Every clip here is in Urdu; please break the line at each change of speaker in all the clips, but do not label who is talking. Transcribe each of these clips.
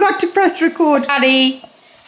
forgot to press record.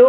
2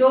2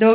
2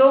2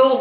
2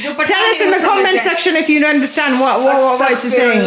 Tell us in the comment section if you understand what it's saying.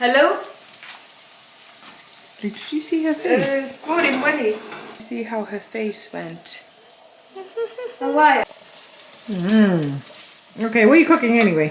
Hello.
Did you see her face?
Kore mali.
See how her face went.
Why?
Okay, what are you cooking anyway?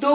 2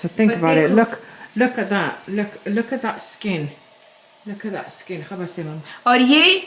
so think about it. Look at that. Look at that skin. Look at that skin. خبرتے مام.
اور یہ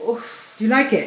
Do you like it?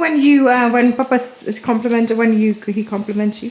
when you when Papa is complimented when he compliments you?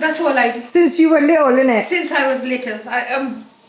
10 whole I do.
Since you were little, innit?
Since I was little.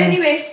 Anyway,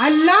Allah,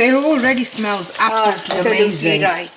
It already smells absolutely amazing.
Right.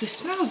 The smells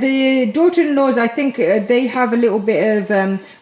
The daughter-in-laws, I think they have a little bit of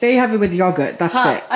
They have it with yogurt. That's it.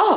Oh,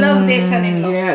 love their son in law.
Yeah,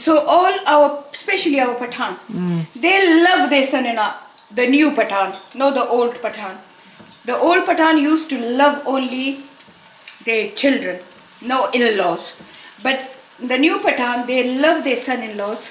so all our, especially our Pathan, they love their son in law. The new Pathan, not the old Pathan. The old Pathan used to love only their children, no in-laws. But the new Pathan, they love their son-in-laws.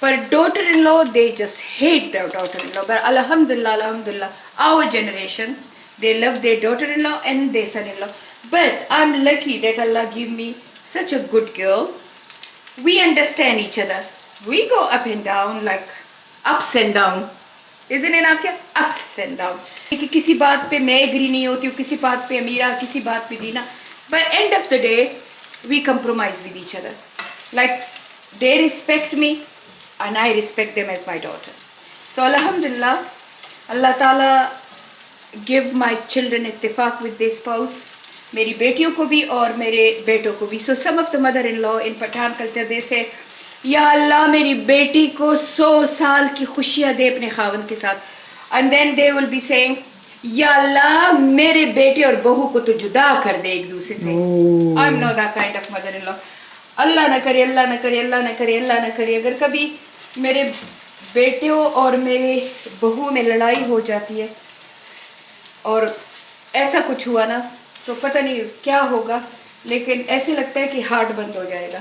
But daughter-in-law, they just hate their daughter-in-law. But alhamdulillah, our generation, they love their daughter-in-law and their son-in-law. But I'm lucky that Allah gave me such a good girl. We understand each other. We go up and down, like ups and down. Isn't it, Afia? Ups and down. کہ کسی بات پہ میں ایگری نہیں ہوتی ہوں, کسی بات پہ امیرہ, کسی بات پہ دینا. But end of the day, we compromise with each other. Like they respect me and I respect them as my daughter. So alhamdulillah, Allah Ta'ala give my children ittifaq with their spouse. میری بیٹیوں کو بھی اور میرے بیٹوں کو بھی. So some of the mother-in-law in Pathan culture, they say, یا اللہ میری بیٹی کو 100 سال کی خوشیاں دے اپنے خاوند کے ساتھ. And then they will be saying, یا اللہ میرے بیٹے اور بہو کو تو جدا کر دے ایک دوسرے سے. I'm not that kind of mother-in-law. اللہ نہ کرے, اللہ نہ کرے, اللہ نہ کرے, اللہ نہ کرے. اگر کبھی میرے بیٹوں اور میرے بہو میں لڑائی ہو جاتی ہے اور ایسا کچھ ہوا نا, تو پتہ نہیں کیا ہوگا, لیکن ایسے لگتا ہے کہ ہارٹ بند ہو جائے گا.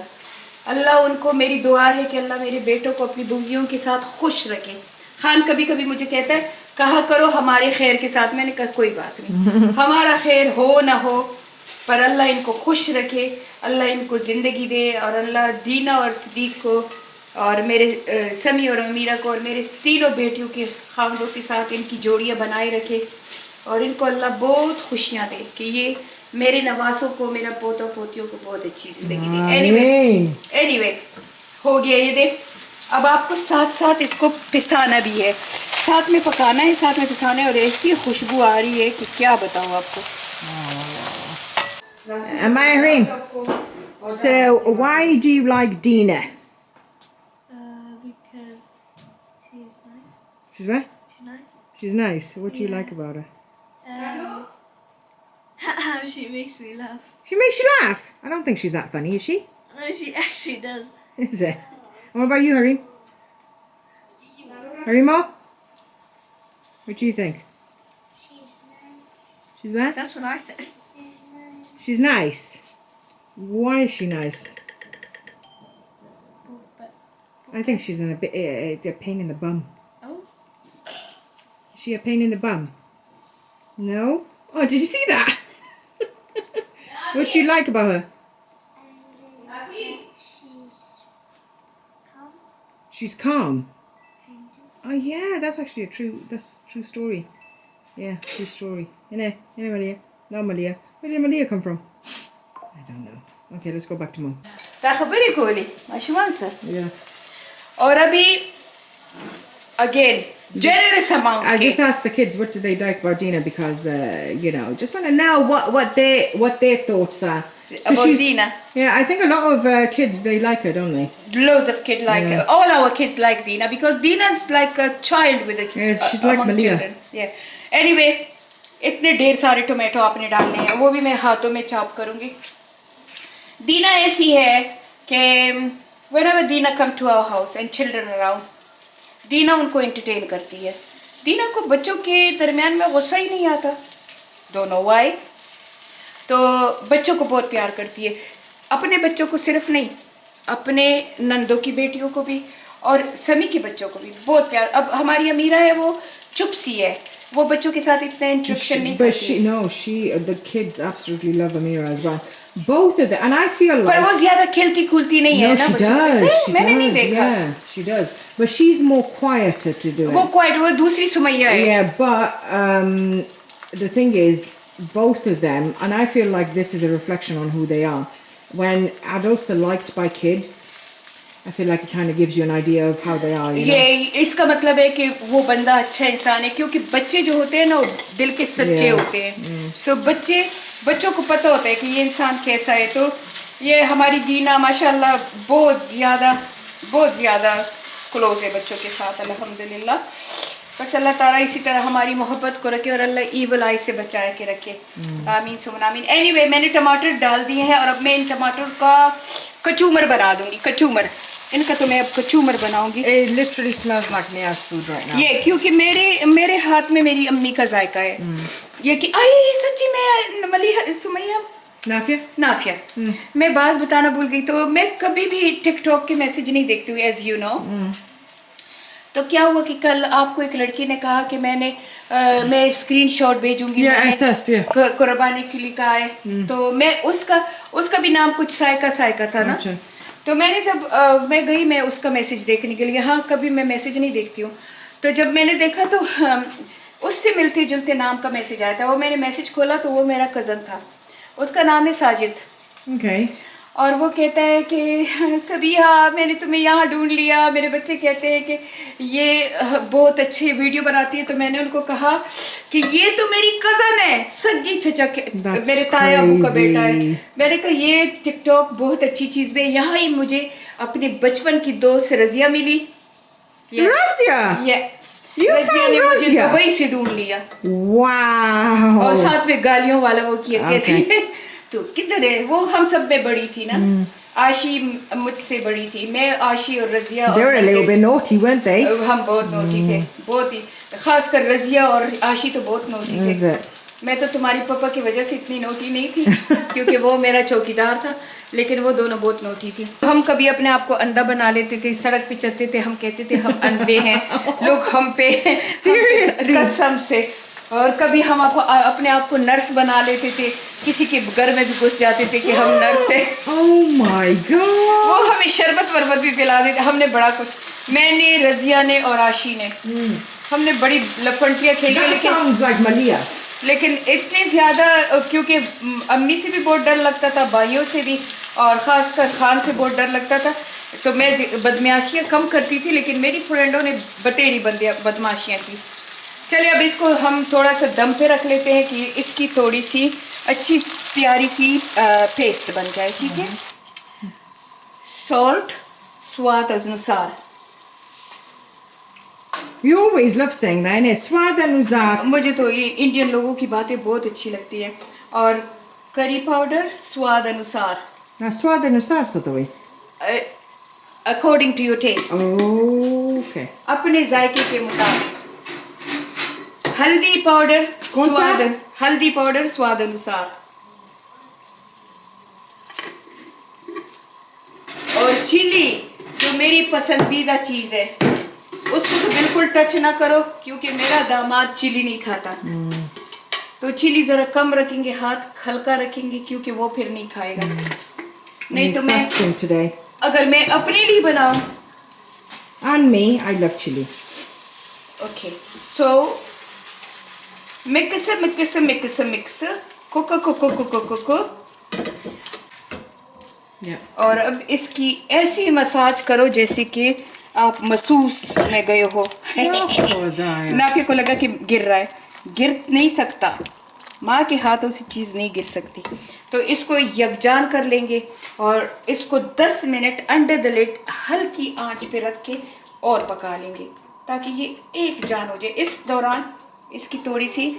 اللہ ان کو, میری دعا ہے کہ اللہ میرے بیٹوں کو اپنی بہویوں کے ساتھ خوش رکھے. خان کبھی کبھی مجھے کہتا ہے کہا کرو ہمارے خیر کے ساتھ. میں نے کہا کوئی بات نہیں, ہمارا خیر ہو نہ ہو, پر اللہ ان کو خوش رکھے, اللہ ان کو زندگی دے, اور اللہ دینا اور صدیق کو اور میرے سمی اور امیرہ کو اور میرے تینوں بیٹیوں کے خاوندوں کے ساتھ ان کی جوڑیاں بنائے رکھے, اور ان کو اللہ بہت خوشیاں دے کہ یہ میرے نواسوں کو, میرا پوتا پوتیوں کو بہت اچھی زندگی دے. اینی وے ہو گیا یہ دیکھ. اب آپ کو ساتھ ساتھ اس کو پسانا بھی ہے, ساتھ میں پکانا ہے, ساتھ میں پسانا ہے, اور ایسی خوشبو آ رہی ہے کہ کیا بتاؤں آپ کو.
Mahireen, so why do you like Dina?
Because she's nice.
She's what?
She's nice.
She's nice. What do you like about her?
How she makes me laugh.
She makes you laugh. I don't think she's that funny, is she?
No, she actually does.
Is it? What about you, Harim? Harimo? What do you think?
She's nice.
She's what?
That's what I said. She's nice.
She's nice. Why is she nice? I think she's a pain in the bum.
Oh.
Is she a pain in the bum? No? Oh, did you see that? What do you like about her?
She's calm.
She's calm.
Kind of.
Oh yeah, that's actually that's a true story. Yeah, true story. Innit, Malia? No, Malia. Where did Malia come from? I don't know. Okay, let's go back to Mum.
تا خبری کولی ماشومان سر.
Yeah.
اور ابھی again generous amount.
I just asked the kids what do they like about Dina because just want to know what their thoughts are. So
About Dina.
Yeah, I think a lot of kids they like her, don't they?
Loads of kids like
Yeah.
all our kids like Dina because Dina's like a child with a
Yes, she's like
among
Malia.
children. Yeah. Anyway, اتنے ڈھیر سارے ٹومیٹو آپ نے ڈالنے ہیں, وہ بھی میں ہاتھوں میں چاپ کروں گی. دینا ایسی ہے کہ whenever Dina come to our house and children around, دینا ان کو انٹرٹین کرتی ہے. دینا کو بچوں کے درمیان میں غصہ ہی نہیں آتا. Don't know why. تو بچوں کو بہت پیار کرتی ہے, اپنے بچوں کو صرف نہیں, اپنے نندوں کی بیٹیوں کو بھی اور سمی کے بچوں کو بھی بہت پیار. اب ہماری امیرہ ہے وہ چپ سی ہے, وہ بچوں کے ساتھ اتنا انٹریکشن نہیں
But the kids absolutely love Amira as well. Both of them, and I feel like.
پر وہ زیادہ کھیلتی کھولتی نہیں ہے نا بچوں کے ساتھ. میں نے نہیں دیکھا.
Yeah, she does. But she's more quieter to do it.
وہ کوائٹ, وہ دوسری سمیہ ہے.
Yeah, but the thing is, both of them, and I feel like this is a reflection on who they are. When adults are liked by kids, I feel like it kind of gives you an idea of how they are.
یہ اس کا مطلب ہے کہ وہ بندہ اچھا انسان ہے, کیونکہ بچے جو ہوتے ہیں نا وہ دل کے سچے ہوتے ہیں. سو بچوں کو پتہ ہوتا ہے کہ یہ انسان کیسا ہے. تو یہ ہماری دینا ماشاءاللہ بہت زیادہ کلوز ہے بچوں کے ساتھ الحمدللہ. بس اللہ تعالیٰ اسی طرح ہماری محبت کو رکھے اور اللہ ایول آئی سے بچا کے رکھے. آمین سمن آمین. اینی وے میں نے ٹماٹر ڈال دیے ہیں اور اب میں ان ٹماٹر کا کچومر بنا دوں گی. کچومر ان کا تو میں اب کچومر بناؤں گی.
It literally smells like Nia's food right now.
یہ کیونکہ میرے ہاتھ میں میری امی کا ذائقہ ہے. یہ کہ آئی سچی میں سمیہ
نافیہ
نافیہ میں بات بتانا بھول گئی. تو میں کبھی بھی ٹک ٹاک کے میسج نہیں دیکھتی ہوں ایز یو نو. تو کیا ہوا کہ کل آپ کو ایک لڑکی نے کہا کہ میں اسکرین شاٹ بھیجوں گی, قربانی کے لیے کہا ہے. تو میں اس کا بھی نام کچھ سائکا تھا نا. تو میں نے جب میں گئی میں اس کا میسج دیکھنے کے لیے, ہاں کبھی میں میسج نہیں دیکھتی ہوں. تو جب میں نے دیکھا تو اس سے ملتے جلتے نام کا میسج آیا تھا. وہ میں نے میسج کھولا تو وہ میرا کزن تھا, اس کا نام ہے ساجد. اور وہ کہتا ہے کہ سبیحہ میں نے تمہیں یہاں ڈھونڈ لیا. میرے بچے کہتے ہیں کہ یہ بہت اچھی ویڈیو بناتی ہے. تو میں نے ان کو کہا کہ یہ تو میری کزن ہے, سگی چچا میرے تایا ابو کا بیٹا ہے. میں نے کہا یہ ٹک ٹاک بہت اچھی چیز ہے. یہاں ہی مجھے اپنے بچپن کی دوست رضیہ ملی. رضیہ نے مجھے دبئی سے ڈھونڈ لیا. اور ساتھ میں گالیوں والا وہ کیا کہتی ہے تو کدھر ہے وہ. ہم سب میں بڑی تھی نا, آشی مجھ سے بڑی تھی. میں آشی اور رضیہ ہم بہت نوٹی تھے, بہت ہی. خاص کر رضیہ اور آشی تو بہت نوٹی تھے. میں تو تمہاری پاپا کی وجہ سے اتنی نوٹی نہیں تھی کیونکہ وہ میرا چوکیدار تھا, لیکن وہ دونوں بہت نوٹی تھی. ہم کبھی اپنے آپ کو اندھا بنا لیتے تھے, سڑک پہ چلتے تھے, ہم کہتے تھے ہم اندھے ہیں, لوگ ہم پہ قسم سے. اور کبھی ہم اپنے آپ کو نرس بنا لیتے تھے, کسی کے گھر میں بھی گھس جاتے تھے کہ ہم نرس ہیں. وہ ہمیں شربت وربت بھی پلا دیتے. ہم نے بڑا کچھ, میں نے, رضیہ نے اور آشی نے, ہم نے بڑی لپنٹیاں کھیلی. لیکن اتنے زیادہ کیونکہ امی سے بھی بہت ڈر لگتا تھا, بھائیوں سے بھی, اور خاص کر خان سے بہت ڈر لگتا تھا. تو میں بدمعاشیاں کم کرتی تھی, لیکن میری فرینڈوں نے بتیڑی بدمعاشیاں کی. چلے اب اس کو ہم تھوڑا سا دم پہ رکھ لیتے ہیں کہ اس کی تھوڑی سی اچھی پیاری سی پیسٹ بن جائے. ٹھیک ہے. سالٹ سواد انوسار.
You always love saying that, innit? سواد انوسار.
مجھے تو یہ انڈین لوگوں کی باتیں بہت اچھی لگتی ہیں. اور کری پاؤڈر سواد انوسار.
سواد انوسار سے تو
according to your taste.
Okay.
اپنے ذائقے کے مطابق. ہلدی پاؤڈر ہلدی پاؤڈر سواد انوسار. اور چلی جو میری پسندیدہ چیز ہے, اس کو بالکل ٹچ نہ کرو کیونکہ میرا داماد چلی نہیں کھاتا. تو چلی ذرا کم رکھیں گے, ہاتھ ہلکا رکھیں گے کیونکہ وہ پھر نہیں کھائے گا. نہیں تو میں اگر میں اپنے لیے بناؤں.
And me, I love chili.
Okay, so mix. Cook. اور اب اس کی ایسی مساج کرو جیسے کہ آپ مسوس میں گئے ہو. نافیہ کو لگا کہ گر رہا ہے, گر نہیں سکتا, ماں کے ہاتھوں سے چیز نہیں گر سکتی. تو اس کو یکجان کر لیں گے اور اس کو 10 منٹ انڈر دا لڈ ہلکی آنچ پہ رکھ کے اور پکا لیں گے تاکہ یہ ایک جان ہو جائے. اس دوران اس کی تھوڑی سی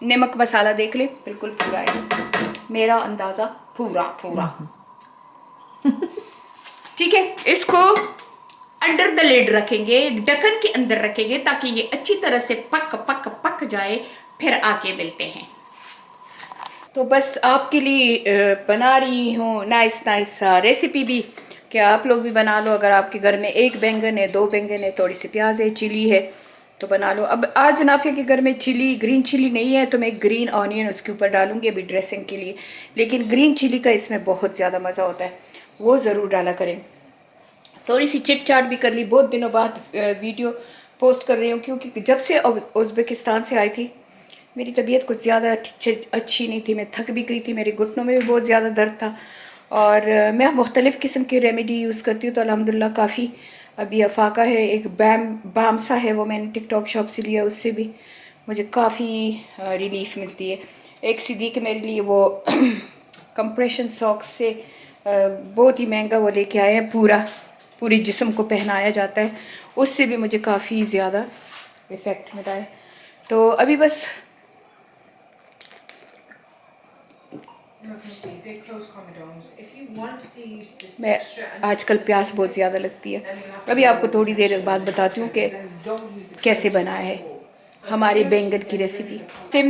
نمک مسالہ دیکھ لیں, بالکل پورا ہے میرا اندازہ, پورا. ٹھیک ہے. اس کو انڈر دا لیڈ رکھیں گے, ڈھکن کے اندر رکھیں گے تاکہ یہ اچھی طرح سے پک جائے. پھر آ کے ملتے ہیں. تو بس آپ کے لیے بنا رہی ہوں نائس ریسیپی بھی کہ آپ لوگ بھی بنا لو. اگر آپ کے گھر میں 1 بینگن ہے, 2 بینگن ہے, تھوڑی سی پیاز ہے, چلی ہے تو بنا لو. اب آج نافیہ کے گھر میں گرین چلی نہیں ہے تو میں گرین آنین اس کے اوپر ڈالوں گی ابھی ڈریسنگ کے لیے. لیکن گرین چلی کا اس میں بہت زیادہ مزہ ہوتا ہے, وہ ضرور ڈالا کریں. تھوڑی سی چٹ چاٹ بھی کر لی, بہت دنوں بعد ویڈیو پوسٹ کر رہی ہوں کیونکہ جب سے ازبکستان سے آئی تھی میری طبیعت کچھ زیادہ اچھی نہیں تھی. میں تھک بھی گئی تھی, میرے گھٹنوں میں بھی بہت زیادہ درد تھا, اور میں مختلف قسم کی ریمیڈی یوز کرتی ہوں تو الحمدللہ کافی ابھی افاقہ ہے. ایک بام سا ہے, وہ میں نے ٹک ٹاک شاپ سے لیا, اس سے بھی مجھے کافی ریلیف ملتی ہے. ایک صدیق میرے لیے وہ کمپریشن ساکس سے بہت ہی مہنگا وہ لے کے آئے ہیں, پوری جسم کو پہنایا جاتا ہے, اس سے بھی مجھے کافی زیادہ افیکٹ ملا ہے. تو ابھی بس میں آج کل پیاس بہت زیادہ لگتی ہے. ابھی آپ کو تھوڑی دیر بعد بتاتی ہوں کہ کیسے بنایا ہے ہماری بینگن کی ریسیپی. سم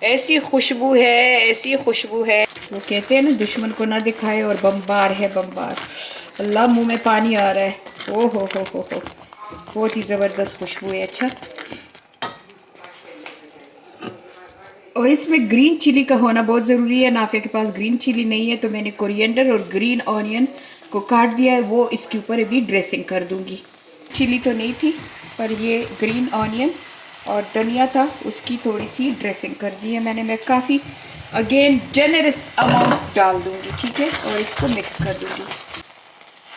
ایسی خوشبو ہے، ایسی خوشبو ہے. وہ کہتے ہیں نا دشمن کو نہ دکھائے اور بمبار ہے بمبار. اللہ منہ میں پانی آ رہا ہے. او ہو بہت ہی زبردست خوشبو ہے. اچھا، اور اس میں گرین چلی کا ہونا بہت ضروری ہے. نافیہ کے پاس گرین چلی نہیں ہے تو میں نے کورینڈر اور گرین آنین کو کاٹ دیا ہے. وہ اس کے اوپر ابھی ڈریسنگ کر دوں گی. چلی تو نہیں تھی پر یہ گرین آنین اور دھنیا تھا، اس کی تھوڑی سی ڈریسنگ کر دی ہے میں کافی اگین جنرس اماؤنٹ ڈال دوں گی. ٹھیک ہے، اور اس کو مکس کر دوں گی.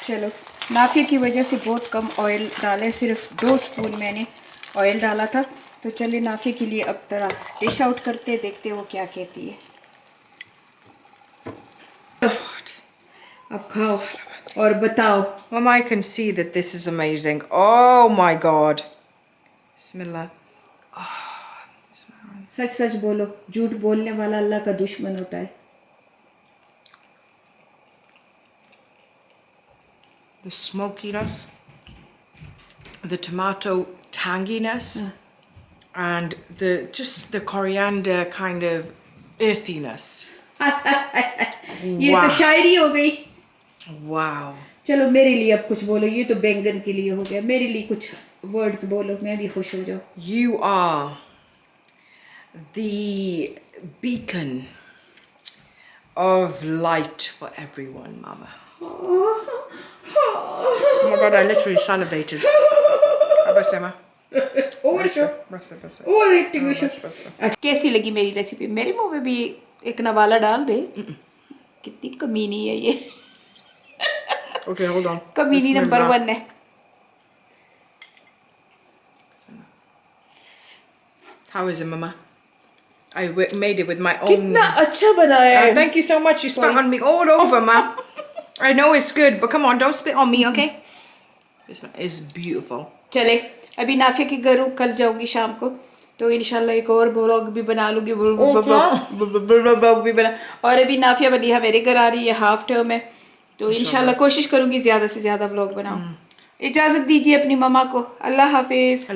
چلو، نافیہ کی وجہ سے بہت کم آئل ڈالے، صرف 2 اسپون میں نے آئل ڈالا تھا. تو چلے نافیہ کے لیے اب طرح ڈش آؤٹ کرتے، دیکھتے وہ کیا کہتی ہے. اب کھاؤ اور بتاؤ.
Mama, I can see that this is amazing. Oh my God. Bismillah.
سچ سچ بولو، جھوٹ بولنے والا اللہ کا دشمن ہوتا ہے.
The smokiness, the tomato tanginess, and the coriander kind of earthiness.
یہ تو شاعری ہو گئی.
Wow.
چلو میرے لیے اب کچھ بولو. یہ تو بینگن کے لیے ہو گیا، میرے لیے کچھ ورڈز بولو، میں بھی خوش ہو جاؤں.
You are the beacon of light for everyone, Mama. Oh my God, I literally salivated. بس ہے ماں.
کیسی لگی میری ریسیپی؟ میرے منہ میں بھی ایک نوالا ڈال دے. کتنی کمینی ہے یہ.
Okay, hold on.
کمینی نمبر 1 ہے.
How is it, Mama? I made it with my own.
کتنا اچھا بنایا ہے.
Thank you so much. You spat on me all over, Ma. I know it's good, but come on, don't spit on me, okay? This one is beautiful.
چلے ابھی نافیہ کے گھر کل جاؤں گی شام کو، تو انشاءاللہ ایک اور بلاگ بھی بنا لوں گی. بلاگ بھی بنا. اور ابھی نافیہ ملیحہ میرے گھر آ رہی ہے، ہاف ٹرم ہے، تو انشاءاللہ کوشش کروں گی زیادہ سے زیادہ بلاگ بناؤں. اجازت دیجیے اپنی مما کو. اللہ حافظ.